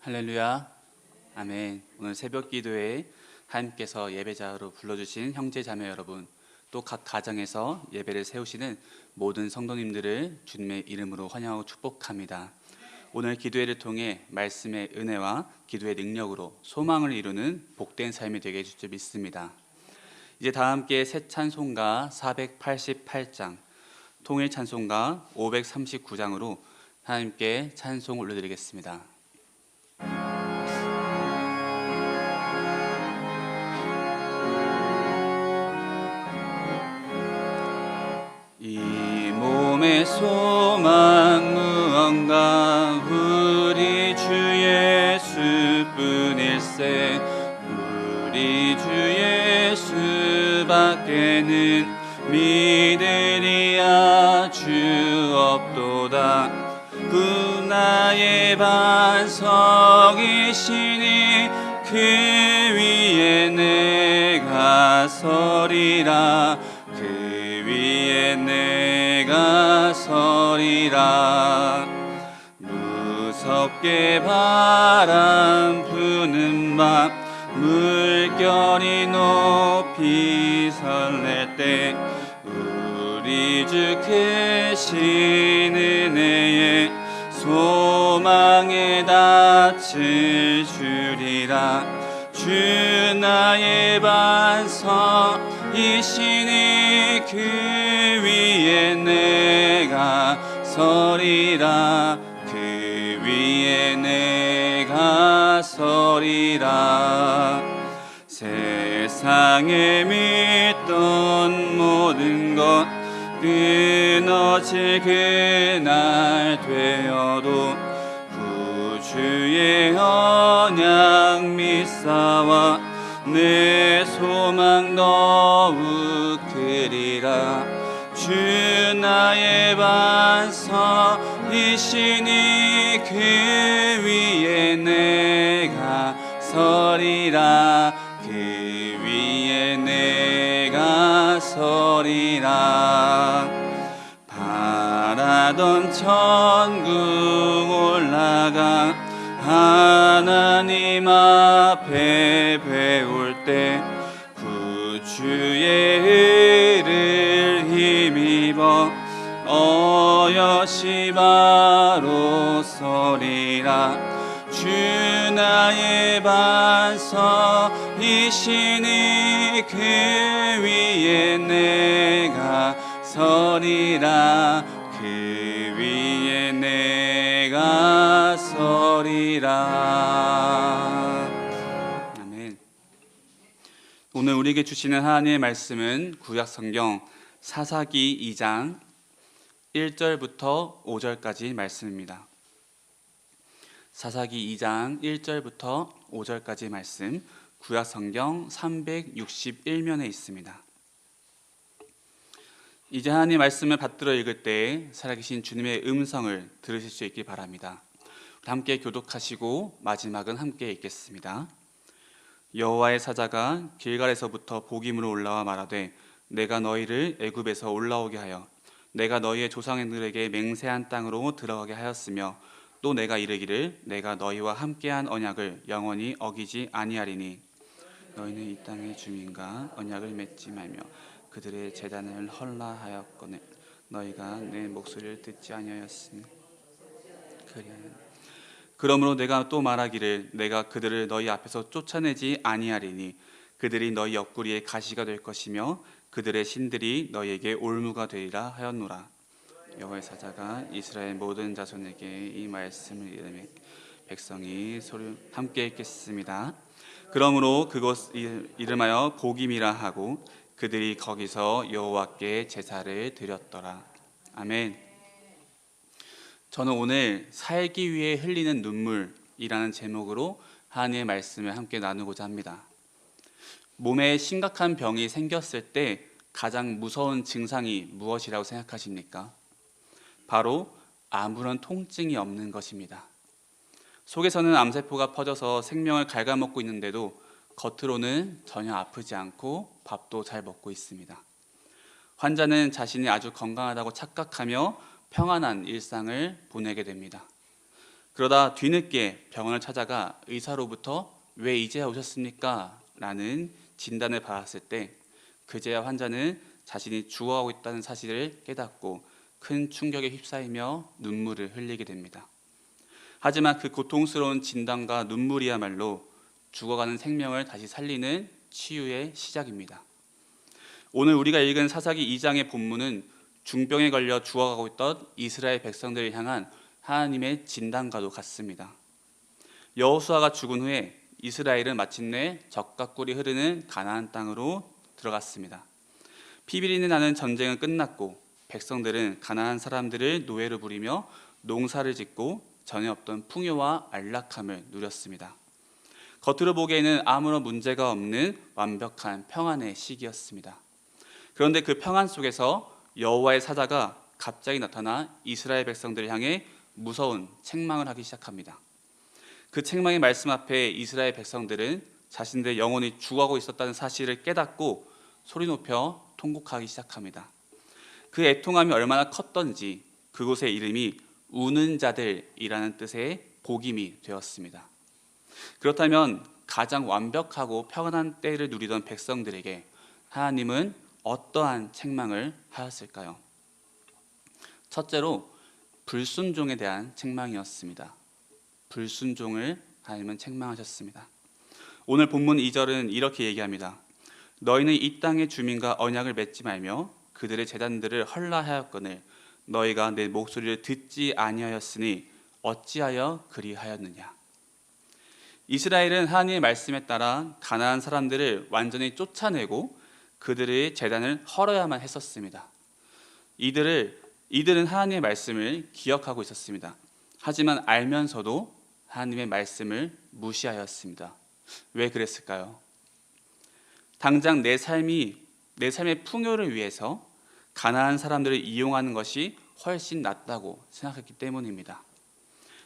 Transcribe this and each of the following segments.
할렐루야, 아멘. 오늘 새벽 기도에 하나님께서 예배자로 불러주신 형제 자매 여러분, 또 각 가정에서 예배를 세우시는 모든 성도님들을 주님의 이름으로 환영하고 축복합니다. 오늘 기도회를 통해 말씀의 은혜와 기도의 능력으로 소망을 이루는 복된 삶이 되게 해줄 줄 믿습니다. 이제 다 함께 새 찬송가 488장, 통일 찬송가 539장으로 하나님께 찬송 올려드리겠습니다. 이 몸의 소망 무언가 우리 주 예수뿐일세. 우리 주 예수밖에는 믿으리야 주 없도다. 그 나의 반석이시니 그 위에 내가 서리라. 그 위에 내가 서리라. 무섭게 바람 부는 밤 물결이 높이 설렐 때 우리 주 크신 은혜에 소망에 닻을 주리라. 주 나의 반석이시니 그 위에 내가 서리라. 그 위에 내가 서리라. 세상에 믿던 모든 것 끊어질 그날 되어도 구주의 언약 믿사와 내 소망 더욱 크리라. 주 나의 반석이시니 그 위에 내가 서리라. 그 위에 내가 서리라. 바라던 천국 올라가 하나님 앞에 배울 때 구주의 의를 힘입어 어여시 바로 서리라. 주 나의 반석이시니 그 위에 내가 서리라. 그 위에 내가 서리라. 아멘. 오늘 우리에게 주시는 하나님의 말씀은 구약성경 사사기 2장 1절부터 5절까지 말씀입니다. 사사기 2장 1절부터 5절까지 말씀, 구약성경 361면에 있습니다. 이제 하나님의 말씀을 받들어 읽을 때 살아계신 주님의 음성을 들으실 수 있길 바랍니다. 함께 교독하시고 마지막은 함께 읽겠습니다. 여호와의 사자가 길갈에서부터 복임으로 올라와 말하되 내가 너희를 애굽에서 올라오게 하여 내가 너희의 조상들에게 맹세한 땅으로 들어가게 하였으며 또 내가 이르기를 내가 너희와 함께한 언약을 영원히 어기지 아니하리니 너희는 이 땅의 주민과 언약을 맺지 말며 그들의 제단을 헐라하였거늘 너희가 내 목소리를 듣지 아니하였으니 그러므로 내가 또 말하기를 내가 그들을 너희 앞에서 쫓아내지 아니하리니 그들이 너희 옆구리에 가시가 될 것이며 그들의 신들이 너희에게 올무가 되리라 하였노라. 여호와의 사자가 이스라엘 모든 자손에게 이 말씀을 이르매 백성이 소리 함께 읽겠습니다. 그러므로 그곳 이름하여 복임이라 하고 그들이 거기서 여호와께 제사를 드렸더라. 아멘. 저는 오늘 살기 위해 흘리는 눈물이라는 제목으로 하나님의 말씀을 함께 나누고자 합니다. 몸에 심각한 병이 생겼을 때 가장 무서운 증상이 무엇이라고 생각하십니까? 바로 아무런 통증이 없는 것입니다. 속에서는 암세포가 퍼져서 생명을 갉아먹고 있는데도 겉으로는 전혀 아프지 않고 밥도 잘 먹고 있습니다. 환자는 자신이 아주 건강하다고 착각하며 평안한 일상을 보내게 됩니다. 그러다 뒤늦게 병원을 찾아가 의사로부터 왜 이제야 오셨습니까? 라는 진단을 받았을 때 그제야 환자는 자신이 죽어가고 있다는 사실을 깨닫고 큰 충격에 휩싸이며 눈물을 흘리게 됩니다. 하지만 그 고통스러운 진단과 눈물이야말로 죽어가는 생명을 다시 살리는 치유의 시작입니다. 오늘 우리가 읽은 사사기 2장의 본문은 중병에 걸려 죽어가고 있던 이스라엘 백성들을 향한 하나님의 진단과도 같습니다. 여호수아가 죽은 후에 이스라엘은 마침내 젖과 꿀이 흐르는 가나안 땅으로 들어갔습니다. 피비린내 나는 전쟁은 끝났고 백성들은 가나안 사람들을 노예로 부리며 농사를 짓고 전에 없던 풍요와 안락함을 누렸습니다. 겉으로 보기에는 아무런 문제가 없는 완벽한 평안의 시기였습니다. 그런데 그 평안 속에서 여호와의 사자가 갑자기 나타나 이스라엘 백성들을 향해 무서운 책망을 하기 시작합니다. 그 책망의 말씀 앞에 이스라엘 백성들은 자신들의 영혼이 죽어가고 있었다는 사실을 깨닫고 소리 높여 통곡하기 시작합니다. 그 애통함이 얼마나 컸던지 그곳의 이름이 우는 자들이라는 뜻의 복임이 되었습니다. 그렇다면 가장 완벽하고 평안한 때를 누리던 백성들에게 하나님은 어떠한 책망을 하셨을까요? 첫째로 불순종에 대한 책망이었습니다. 불순종을 하나님은 책망하셨습니다. 오늘 본문 2절은 이렇게 얘기합니다. 너희는 이 땅의 주민과 언약을 맺지 말며 그들의 제단들을 헐라하였거늘 너희가 내 목소리를 듣지 아니하였으니 어찌하여 그리하였느냐. 이스라엘은 하나님의 말씀에 따라 가나안 사람들을 완전히 쫓아내고 그들의 제단을 헐어야만 했었습니다. 이들은 하나님의 말씀을 기억하고 있었습니다. 하지만 알면서도 하나님의 말씀을 무시하였습니다. 왜 그랬을까요? 당장 내 삶의 풍요를 위해서 가나안 사람들을 이용하는 것이 훨씬 낫다고 생각했기 때문입니다.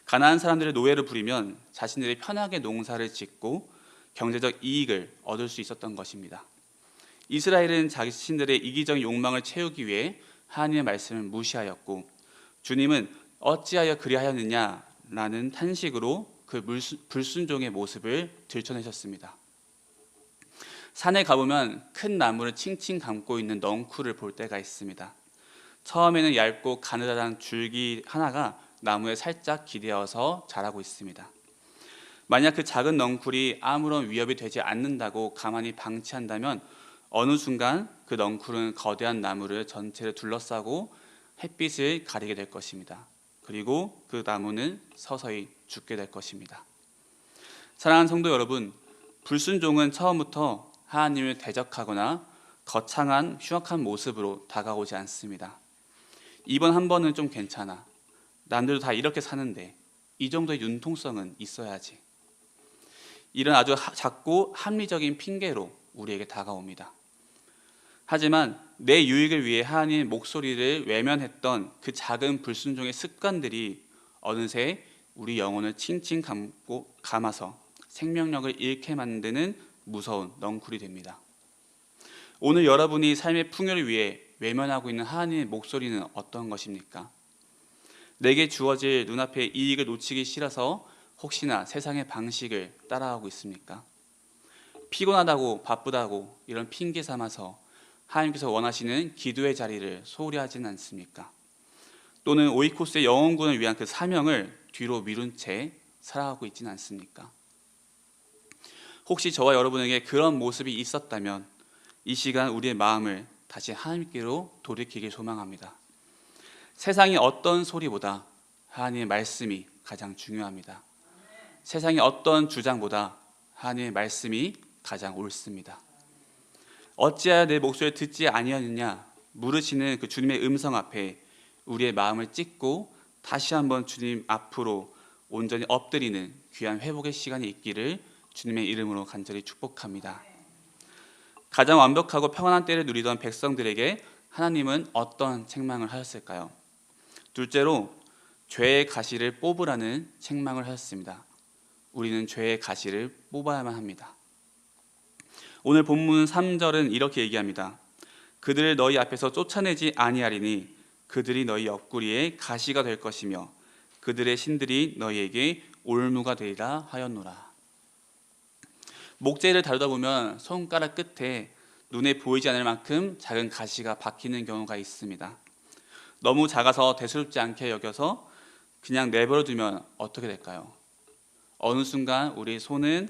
가나안 사람들을 노예로 부리면 자신들이 편하게 농사를 짓고 경제적 이익을 얻을 수 있었던 것입니다. 이스라엘은 자신들의 이기적인 욕망을 채우기 위해 하나님의 말씀을 무시하였고 주님은 어찌하여 그리하였느냐라는 탄식으로 그 불순종의 모습을 들춰내셨습니다. 산에 가보면 큰 나무를 칭칭 감고 있는 넝쿨을 볼 때가 있습니다. 처음에는 얇고 가느다란 줄기 하나가 나무에 살짝 기대어서 자라고 있습니다. 만약 그 작은 넝쿨이 아무런 위협이 되지 않는다고 가만히 방치한다면 어느 순간 그 넝쿨은 거대한 나무를 전체를 둘러싸고 햇빛을 가리게 될 것입니다. 그리고 그 나무는 서서히 죽게 될 것입니다. 사랑하는 성도 여러분, 불순종은 처음부터 하나님을 대적하거나 거창한 흉악한 모습으로 다가오지 않습니다. 이번 한 번은 좀 괜찮아. 남들도 다 이렇게 사는데 이 정도의 융통성은 있어야지. 이런 아주 작고 합리적인 핑계로 우리에게 다가옵니다. 하지만 내 유익을 위해 하나님의 목소리를 외면했던 그 작은 불순종의 습관들이 어느새 우리 영혼을 칭칭 감아서 생명력을 잃게 만드는 무서운 넝쿨이 됩니다. 오늘 여러분이 삶의 풍요를 위해 외면하고 있는 하나님의 목소리는 어떤 것입니까? 내게 주어질 눈앞의 이익을 놓치기 싫어서 혹시나 세상의 방식을 따라하고 있습니까? 피곤하다고 바쁘다고 이런 핑계 삼아서 하나님께서 원하시는 기도의 자리를 소홀히 하지는 않습니까? 또는 오이코스의 영혼군을 위한 그 사명을 뒤로 미룬 채 살아가고 있지는 않습니까? 혹시 저와 여러분에게 그런 모습이 있었다면 이 시간 우리의 마음을 다시 하나님께로 돌이키길 소망합니다. 세상의 어떤 소리보다 하나님의 말씀이 가장 중요합니다. 세상의 어떤 주장보다 하나님의 말씀이 가장 옳습니다. 어찌하여 내 목소리를 듣지 아니하느냐 물으시는 그 주님의 음성 앞에 우리의 마음을 찢고 다시 한번 주님 앞으로 온전히 엎드리는 귀한 회복의 시간이 있기를 주님의 이름으로 간절히 축복합니다. 가장 완벽하고 평안한 때를 누리던 백성들에게 하나님은 어떤 책망을 하셨을까요? 둘째로 죄의 가시를 뽑으라는 책망을 하셨습니다. 우리는 죄의 가시를 뽑아야만 합니다. 오늘 본문 3절은 이렇게 얘기합니다. 그들을 너희 앞에서 쫓아내지 아니하리니 그들이 너희 옆구리에 가시가 될 것이며 그들의 신들이 너희에게 올무가 되리라 하였노라. 목재를 다루다 보면 손가락 끝에 눈에 보이지 않을 만큼 작은 가시가 박히는 경우가 있습니다. 너무 작아서 대수롭지 않게 여겨서 그냥 내버려 두면 어떻게 될까요? 어느 순간 우리 손은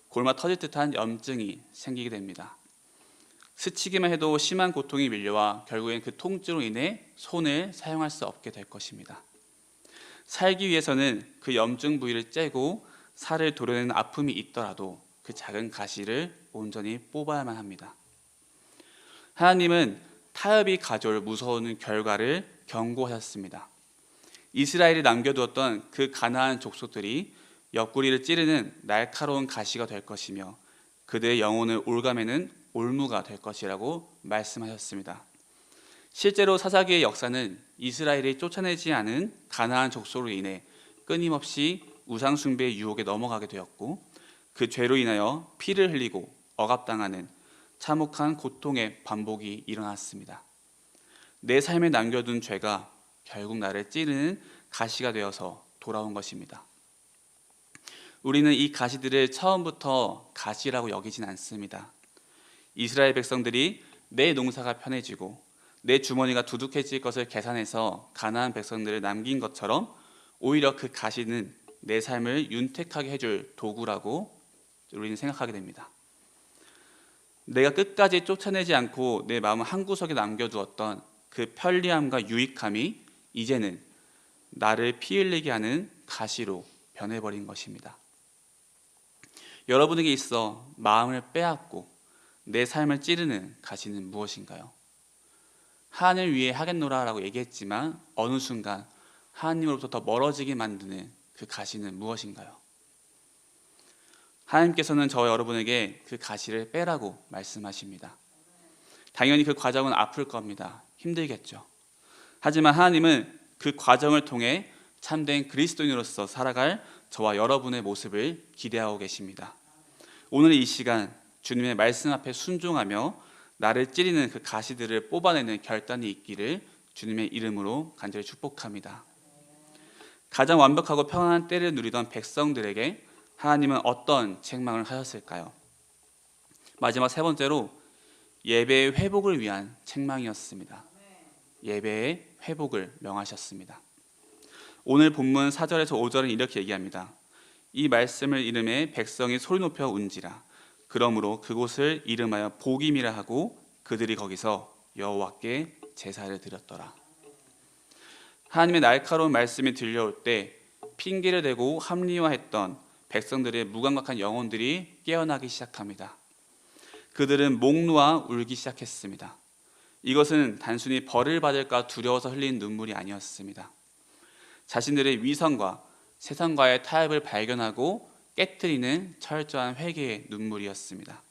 골마 터질 듯한 염증이 생기게 됩니다. 스치기만 해도 심한 고통이 밀려와 결국엔 그 통증으로 인해 손을 사용할 수 없게 될 것입니다. 살기 위해서는 그 염증 부위를 째고 살을 도려내는 아픔이 있더라도 그 작은 가시를 온전히 뽑아야만 합니다. 하나님은 타협이 가져올 무서운 결과를 경고하셨습니다. 이스라엘이 남겨두었던 그 가나안 족속들이 옆구리를 찌르는 날카로운 가시가 될 것이며 그들의 영혼을 올가매는 올무가 될 것이라고 말씀하셨습니다. 실제로 사사기의 역사는 이스라엘이 쫓아내지 않은 가나안 족속으로 인해 끊임없이 우상 숭배의 유혹에 넘어가게 되었고 그 죄로 인하여 피를 흘리고 억압당하는 참혹한 고통의 반복이 일어났습니다. 내 삶에 남겨둔 죄가 결국 나를 찌르는 가시가 되어서 돌아온 것입니다. 우리는 이 가시들을 처음부터 가시라고 여기진 않습니다. 이스라엘 백성들이 내 농사가 편해지고 내 주머니가 두둑해질 것을 계산해서 가나안 백성들을 남긴 것처럼 오히려 그 가시는 내 삶을 윤택하게 해줄 도구라고 우리는 생각하게 됩니다. 내가 끝까지 쫓아내지 않고 내 마음 한구석에 남겨두었던 그 편리함과 유익함이 이제는 나를 피 흘리게 하는 가시로 변해버린 것입니다. 여러분에게 있어 마음을 빼앗고 내 삶을 찌르는 가시는 무엇인가요? 하늘 위에 하겠노라라고 얘기했지만 어느 순간 하나님으로부터 더 멀어지게 만드는 그 가시는 무엇인가요? 하나님께서는 저와 여러분에게 그 가시를 빼라고 말씀하십니다. 당연히 그 과정은 아플 겁니다. 힘들겠죠. 하지만 하나님은 그 과정을 통해 참된 그리스도인으로서 살아갈 저와 여러분의 모습을 기대하고 계십니다. 오늘 이 시간 주님의 말씀 앞에 순종하며 나를 찌르는 그 가시들을 뽑아내는 결단이 있기를 주님의 이름으로 간절히 축복합니다. 가장 완벽하고 평안한 때를 누리던 백성들에게 하나님은 어떤 책망을 하셨을까요? 마지막 세 번째로 예배의 회복을 위한 책망이었습니다. 예배의 회복을 명하셨습니다. 오늘 본문 4절에서 5절은 이렇게 얘기합니다. 이 말씀을 이름에 백성이 소리 높여 운지라. 그러므로 그곳을 이름하여 복임이라 하고 그들이 거기서 여호와께 제사를 드렸더라. 하나님의 날카로운 말씀이 들려올 때 핑계를 대고 합리화했던 백성들의 무감각한 영혼들이 깨어나기 시작합니다. 그들은 목 놓아 울기 시작했습니다. 이것은 단순히 벌을 받을까 두려워서 흘린 눈물이 아니었습니다. 자신들의 위선과 세상과의 타협을 발견하고 깨트리는 철저한 회개의 눈물이었습니다.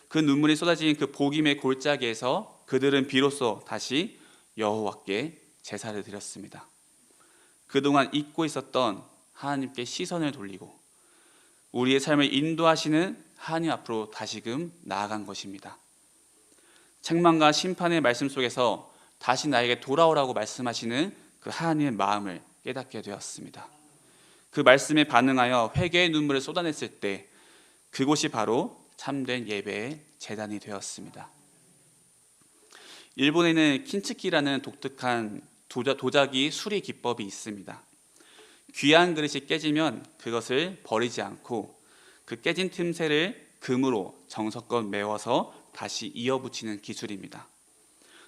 그 눈물이 쏟아진 그 복임의 골짜기에서 그들은 비로소 다시 여호와께 제사를 드렸습니다. 그동안 잊고 있었던 하나님께 시선을 돌리고 우리의 삶을 인도하시는 하나님 앞으로 다시금 나아간 것입니다. 책망과 심판의 말씀 속에서 다시 나에게 돌아오라고 말씀하시는 그 하나님의 마음을 깨닫게 되었습니다. 그 말씀에 반응하여 회개의 눈물을 쏟아냈을 때 그곳이 바로 참된 예배의 제단이 되었습니다. 일본에는 킨츠키라는 독특한 도자기 수리 기법이 있습니다. 귀한 그릇이 깨지면 그것을 버리지 않고 그 깨진 틈새를 금으로 정성껏 메워서 다시 이어붙이는 기술입니다.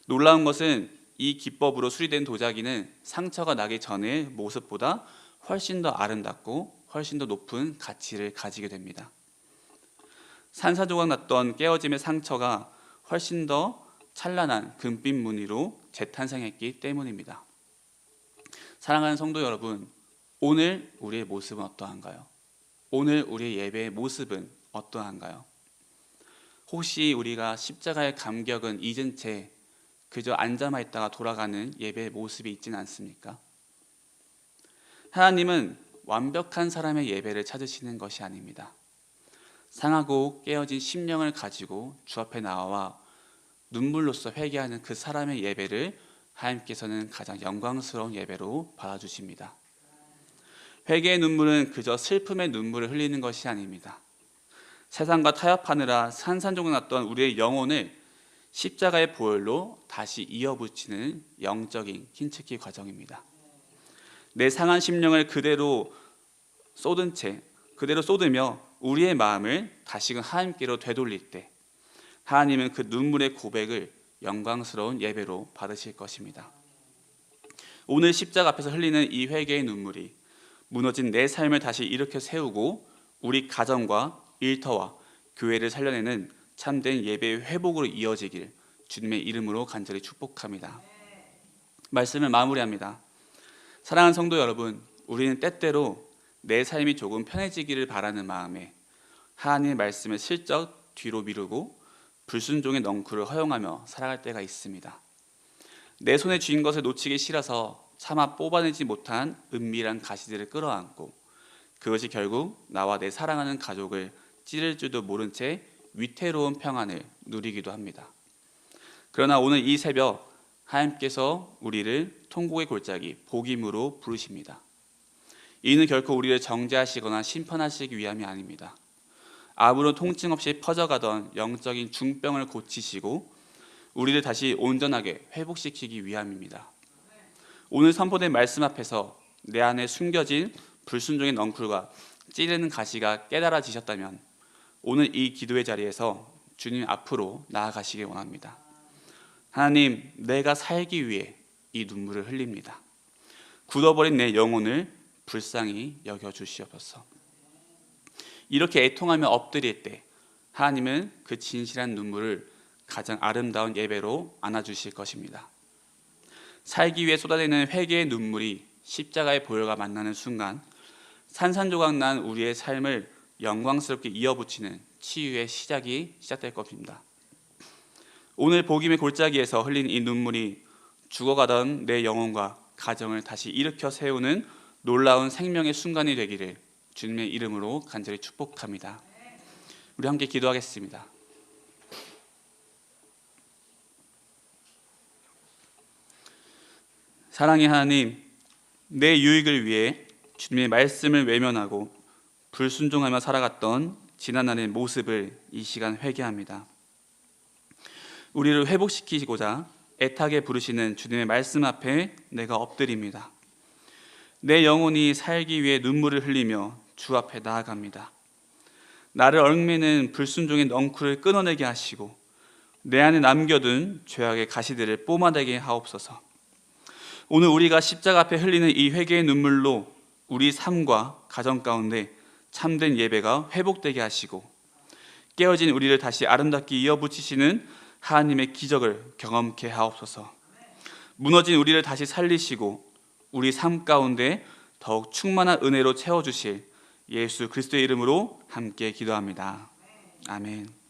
놀라운 것은 이 기법으로 수리된 도자기는 상처가 나기 전의 모습보다 훨씬 더 아름답고 훨씬 더 높은 가치를 가지게 됩니다. 산사조각 났던 깨어짐의 상처가 훨씬 더 찬란한 금빛 무늬로 재탄생했기 때문입니다. 사랑하는 성도 여러분, 오늘 우리의 모습은 어떠한가요? 오늘 우리의 예배의 모습은 어떠한가요? 혹시 우리가 십자가의 감격은 잊은 채 그저 앉아만 있다가 돌아가는 예배의 모습이 있지는 않습니까? 하나님은 완벽한 사람의 예배를 찾으시는 것이 아닙니다. 상하고 깨어진 심령을 가지고 주 앞에 나와 눈물로써 회개하는 그 사람의 예배를 하나님께서는 가장 영광스러운 예배로 받아주십니다. 회개의 눈물은 그저 슬픔의 눈물을 흘리는 것이 아닙니다. 세상과 타협하느라 산산조각 났던 우리의 영혼을 십자가의 보혈로 다시 이어붙이는 영적인 킨츠키 과정입니다. 내 상한 심령을 그대로 쏟으며 우리의 마음을 다시금 하나님께로 되돌릴 때 하나님은 그 눈물의 고백을 영광스러운 예배로 받으실 것입니다. 오늘 십자가 앞에서 흘리는 이 회개의 눈물이 무너진 내 삶을 다시 일으켜 세우고 우리 가정과 일터와 교회를 살려내는 참된 예배의 회복으로 이어지길 주님의 이름으로 간절히 축복합니다. 말씀을 마무리합니다. 사랑하는 성도 여러분, 우리는 때때로 내 삶이 조금 편해지기를 바라는 마음에 하나님의 말씀을 슬쩍 뒤로 미루고 불순종의 넝쿨을 허용하며 살아갈 때가 있습니다. 내 손에 쥔 것을 놓치기 싫어서 차마 뽑아내지 못한 은밀한 가시들을 끌어안고 그것이 결국 나와 내 사랑하는 가족을 찌를 줄도 모른 채 위태로운 평안을 누리기도 합니다. 그러나 오늘 이 새벽 하나님께서 우리를 통곡의 골짜기 복임으로 부르십니다. 이는 결코 우리를 정죄하시거나 심판하시기 위함이 아닙니다. 아무런 통증 없이 퍼져가던 영적인 중병을 고치시고 우리를 다시 온전하게 회복시키기 위함입니다. 오늘 선포된 말씀 앞에서 내 안에 숨겨진 불순종의 넝쿨과 찌르는 가시가 깨달아지셨다면 오늘 이 기도의 자리에서 주님 앞으로 나아가시길 원합니다. 하나님, 내가 살기 위해 이 눈물을 흘립니다. 굳어버린 내 영혼을 불쌍히 여겨주시옵소서. 이렇게 애통하며 엎드릴 때 하나님은 그 진실한 눈물을 가장 아름다운 예배로 안아주실 것입니다. 살기 위해 쏟아내는 회개의 눈물이 십자가의 보혈과 만나는 순간 산산조각 난 우리의 삶을 영광스럽게 이어붙이는 치유의 시작이 시작될 것입니다. 오늘 복임의 골짜기에서 흘린 이 눈물이 죽어가던 내 영혼과 가정을 다시 일으켜 세우는 놀라운 생명의 순간이 되기를 주님의 이름으로 간절히 축복합니다. 우리 함께 기도하겠습니다. 사랑의 하나님, 내 유익을 위해 주님의 말씀을 외면하고 불순종하며 살아갔던 지난날의 모습을 이 시간 회개합니다. 우리를 회복시키고자 애타게 부르시는 주님의 말씀 앞에 내가 엎드립니다. 내 영혼이 살기 위해 눈물을 흘리며 주 앞에 나아갑니다. 나를 얽매는 불순종의 넝쿨을 끊어내게 하시고 내 안에 남겨둔 죄악의 가시들을 뿜어내게 하옵소서. 오늘 우리가 십자가 앞에 흘리는 이 회개의 눈물로 우리 삶과 가정 가운데 참된 예배가 회복되게 하시고 깨어진 우리를 다시 아름답게 이어붙이시는 하나님의 기적을 경험케 하옵소서. 무너진 우리를 다시 살리시고 우리 삶 가운데 더욱 충만한 은혜로 채워주실 예수 그리스도의 이름으로 함께 기도합니다. 아멘.